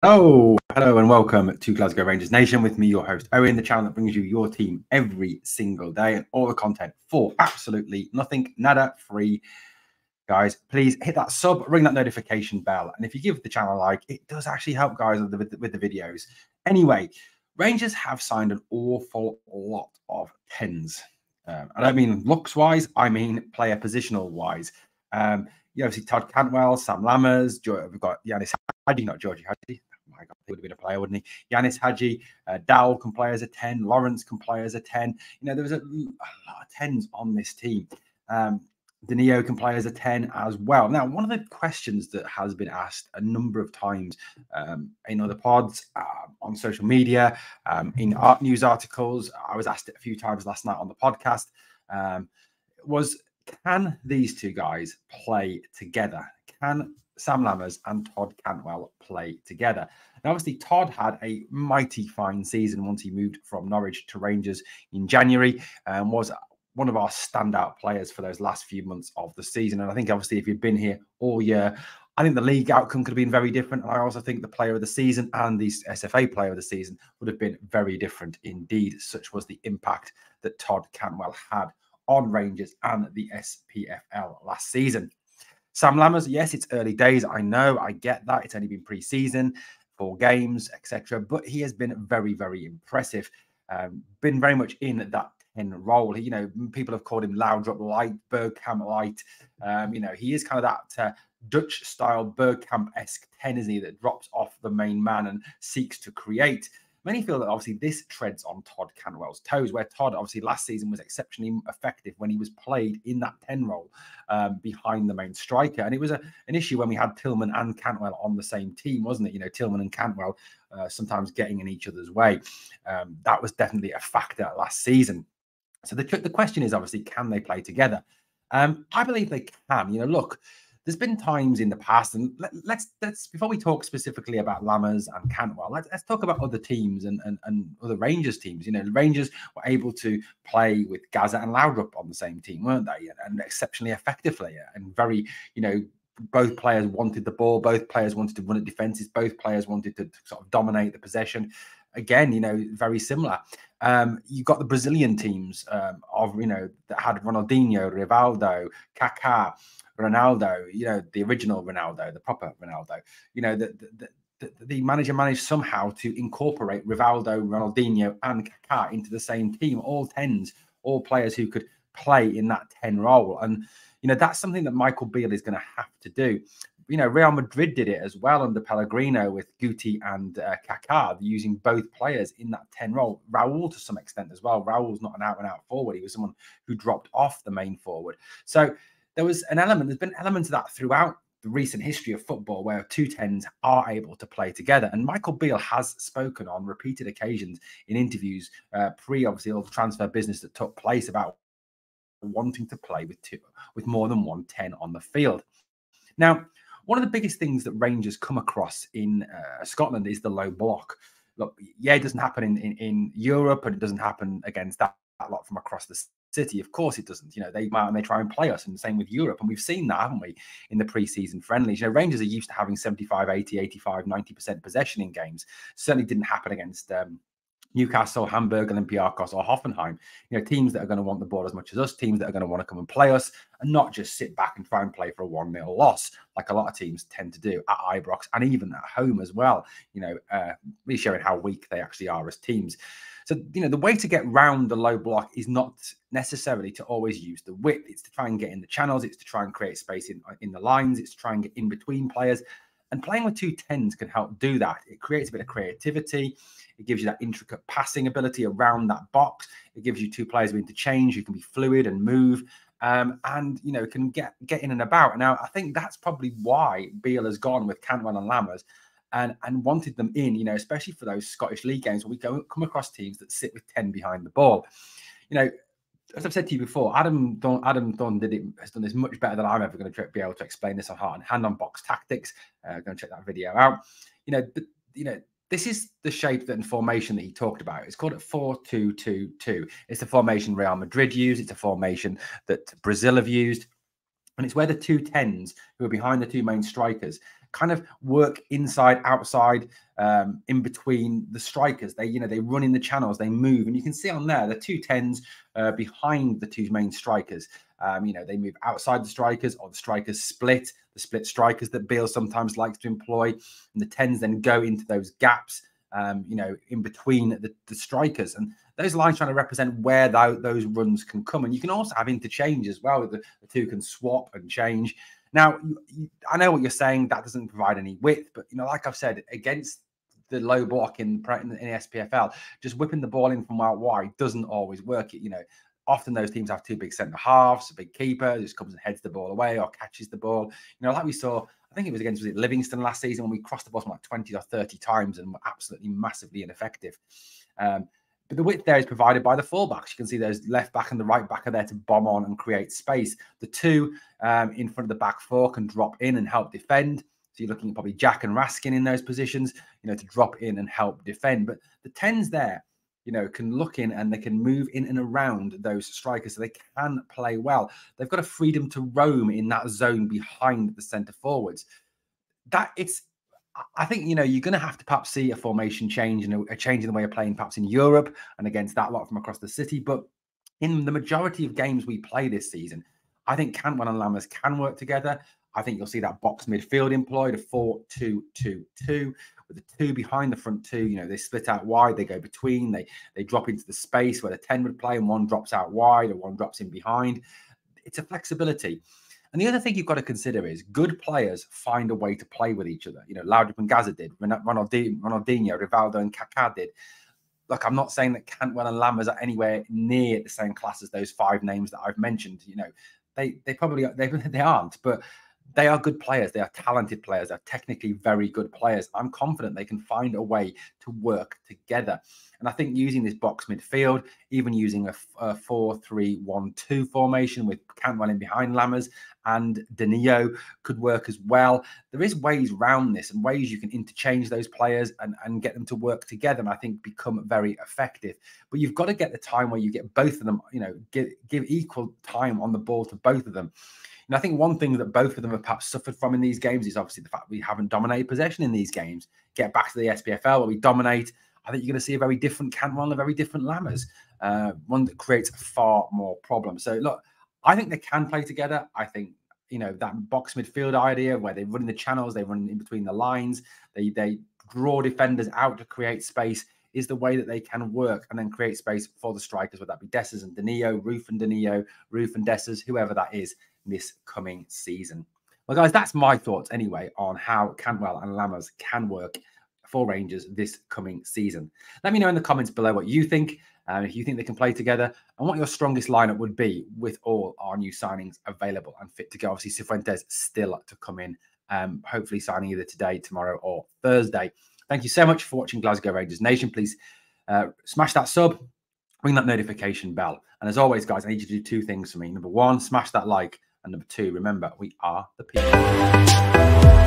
Oh, hello and welcome to Glasgow Rangers Nation with me, your host, Owen, the channel that brings you your team every single day and all the content for absolutely nothing, nada, free. Guys, please hit that sub, ring that notification bell. And if you give the channel a like, it does actually help guys with the videos. Anyway, Rangers have signed an awful lot of 10s. I don't mean looks-wise, I mean player positional-wise. You obviously Todd Cantwell, Sam Lammers, we've got Yanis Hadji, not Georgie Hadji. Oh my God, he would have been a player, wouldn't he? Yanis Hadji, Dowell can play as a 10, Lawrence can play as a 10. You know, there was a lot of 10s on this team. Danilo can play as a 10 as well. Now, one of the questions that has been asked a number of times in other pods, on social media, in art news articles, I was asked it a few times last night on the podcast, was can these two guys play together? Can Sam Lammers and Todd Cantwell play together? Now, obviously, Todd had a mighty fine season once he moved from Norwich to Rangers in January and was one of our standout players for those last few months of the season. And I think, obviously, if you'd been here all year, I think the league outcome could have been very different. And I also think the player of the season and the SFA player of the season would have been very different indeed. Such was the impact that Todd Cantwell had on Rangers and the SPFL last season. Sam Lammers, yes, it's early days. I know, I get that. It's only been pre-season, 4 games, etc. But he has been very, very impressive. Been very much in that 10 role. You know, people have called him Laudrup light, Bergkamp light. You know, he is kind of that Dutch-style Bergkamp-esque 10, isn't he, that drops off the main man and seeks to create. Many feel that obviously this treads on Todd Cantwell's toes, where Todd obviously last season was exceptionally effective when he was played in that 10 role behind the main striker. And it was an issue when we had Tillman and Cantwell on the same team, wasn't it? You know, Tillman and Cantwell sometimes getting in each other's way. That was definitely a factor last season. So the question is obviously, can they play together? I believe they can. You know, look, there's been times in the past, and let's before we talk specifically about Lammers and Cantwell, let's talk about other teams and other Rangers teams. You know, the Rangers were able to play with Gaza and Laudrup on the same team, weren't they? And exceptionally effectively, and very, you know, both players wanted the ball, both players wanted to run at defenses, both players wanted to sort of dominate the possession. Again, you know, very similar. You've got the Brazilian teams of, you know, that had Ronaldinho, Rivaldo, Kaká, Ronaldo, you know, the original Ronaldo, the proper Ronaldo. You know, the manager managed somehow to incorporate Rivaldo, Ronaldinho, and Kaká into the same team, all 10s, all players who could play in that 10 role. And, you know, that's something that Michael Beale is going to have to do. You know, Real Madrid did it as well under Pellegrino with Guti and Kaká, using both players in that 10 role. Raul to some extent as well. Raul's not an out-and-out forward. He was someone who dropped off the main forward. So there was an element, there's been elements of that throughout the recent history of football where 2 10s are able to play together. And Michael Beale has spoken on repeated occasions in interviews, obviously all the transfer business that took place, about wanting to play with more than 1 10 on the field. Now, one of the biggest things that Rangers come across in Scotland is the low block. Look, yeah, it doesn't happen in Europe, and it doesn't happen against that lot from across the city. Of course it doesn't. You know, they come out and they try and play us, and the same with Europe. And we've seen that, haven't we, in the pre-season friendlies. You know, Rangers are used to having 75, 80, 85, 90% possession in games. Certainly didn't happen against Newcastle, Hamburg, Olympiacos, or Hoffenheim. You know, teams that are going to want the ball as much as us, teams that are going to want to come and play us, and not just sit back and try and play for a 1-0 loss, like a lot of teams tend to do at Ibrox and even at home as well. You know, really showing how weak they actually are as teams. So, you know, the way to get round the low block is not necessarily to always use the width. It's to try and get in the channels. It's to try and create space in the lines. It's to try and get in between players. And playing with 2 10s can help do that. It creates a bit of creativity. It gives you that intricate passing ability around that box. It gives you 2 players who interchange, who can be fluid and move, and, you know, can get in and about. Now, I think that's probably why Beale has gone with Cantwell and Lammers and wanted them in, you know, especially for those Scottish League games where we come across teams that sit with 10 behind the ball. You know, as I've said to you before, Adam Dunn has done this much better than I'm ever going to be able to explain this on Heart and Hand on Box Tactics. Go and check that video out. You know, this is the shape and formation that he talked about. It's called a 4-2-2-2. It's the formation Real Madrid used. It's a formation that Brazil have used. And it's where the 2 10s who are behind the 2 main strikers kind of work inside, outside, in between the strikers. They run in the channels, they move. And you can see on there, the 2 10s behind the 2 main strikers. They move outside the strikers, or the strikers split, the split strikers that Beale sometimes likes to employ. And the 10s then go into those gaps, in between the strikers. And those lines trying to represent where those runs can come. And you can also have interchange as well. The 2 can swap and change. Now, I know what you're saying. That doesn't provide any width. But, like I've said, against the low block in the SPFL, just whipping the ball in from out wide doesn't always work. Often those teams have 2 big centre halves, a big keeper just comes and heads the ball away or catches the ball. Like we saw, I think it was against Livingston last season when we crossed the bottom like 20 or 30 times and were absolutely massively ineffective. But the width there is provided by the fullbacks. You can see those left back and the right back are there to bomb on and create space. The 2 in front of the back 4 can drop in and help defend. So you're looking at probably Jack and Raskin in those positions, to drop in and help defend. But the 10s there, can look in and they can move in and around those strikers, so they can play well. They've got a freedom to roam in that zone behind the centre forwards. I think, you're going to have to perhaps see a formation change and a change in the way of playing perhaps in Europe and against that lot from across the city. But in the majority of games we play this season, I think Cantwell and Lammers can work together. I think you'll see that box midfield employed, a 4-2-2-2, with the 2 behind the front 2. They split out wide, they go between, they drop into the space where the 10 would play, and one drops out wide or one drops in behind. It's a flexibility. And the other thing you've got to consider is good players find a way to play with each other. Laudrup and Gaza did, Ronaldinho, Rivaldo and Kaká did. Look, I'm not saying that Cantwell and Lammers are anywhere near the same class as those 5 names that I've mentioned. They probably they aren't, but they are good players. They are talented players. They're technically very good players. I'm confident they can find a way to work together. And I think using this box midfield, even using a 4-3-1-2 formation with Cantwell in behind Lammers and Danilo could work as well. There is ways around this and ways you can interchange those players and get them to work together, and I think become very effective. But you've got to get the time where you get both of them, give equal time on the ball to both of them. And I think one thing that both of them have perhaps suffered from in these games is obviously the fact we haven't dominated possession in these games. Get back to the SPFL where we dominate. I think you're going to see a very different Cantwell and a very different Lammers, one that creates far more problems. So look, I think they can play together. I think, that box midfield idea where they run in the channels, they run in between the lines, they draw defenders out to create space is the way that they can work and then create space for the strikers, whether that be Dessers and Danilo, Roof and Danilo, Roof and Dessers, whoever that is this coming season. Well, guys, that's my thoughts anyway on how Cantwell and Lammers can work for Rangers this coming season. Let me know in the comments below what you think, if you think they can play together, and what your strongest lineup would be with all our new signings available and fit to go. Obviously, Cifuentes still to come in, hopefully signing either today, tomorrow, or Thursday. Thank you so much for watching Glasgow Rangers Nation. Please smash that sub, ring that notification bell. And as always, guys, I need you to do 2 things for me. Number 1, smash that like. And number 2, remember, we are the people.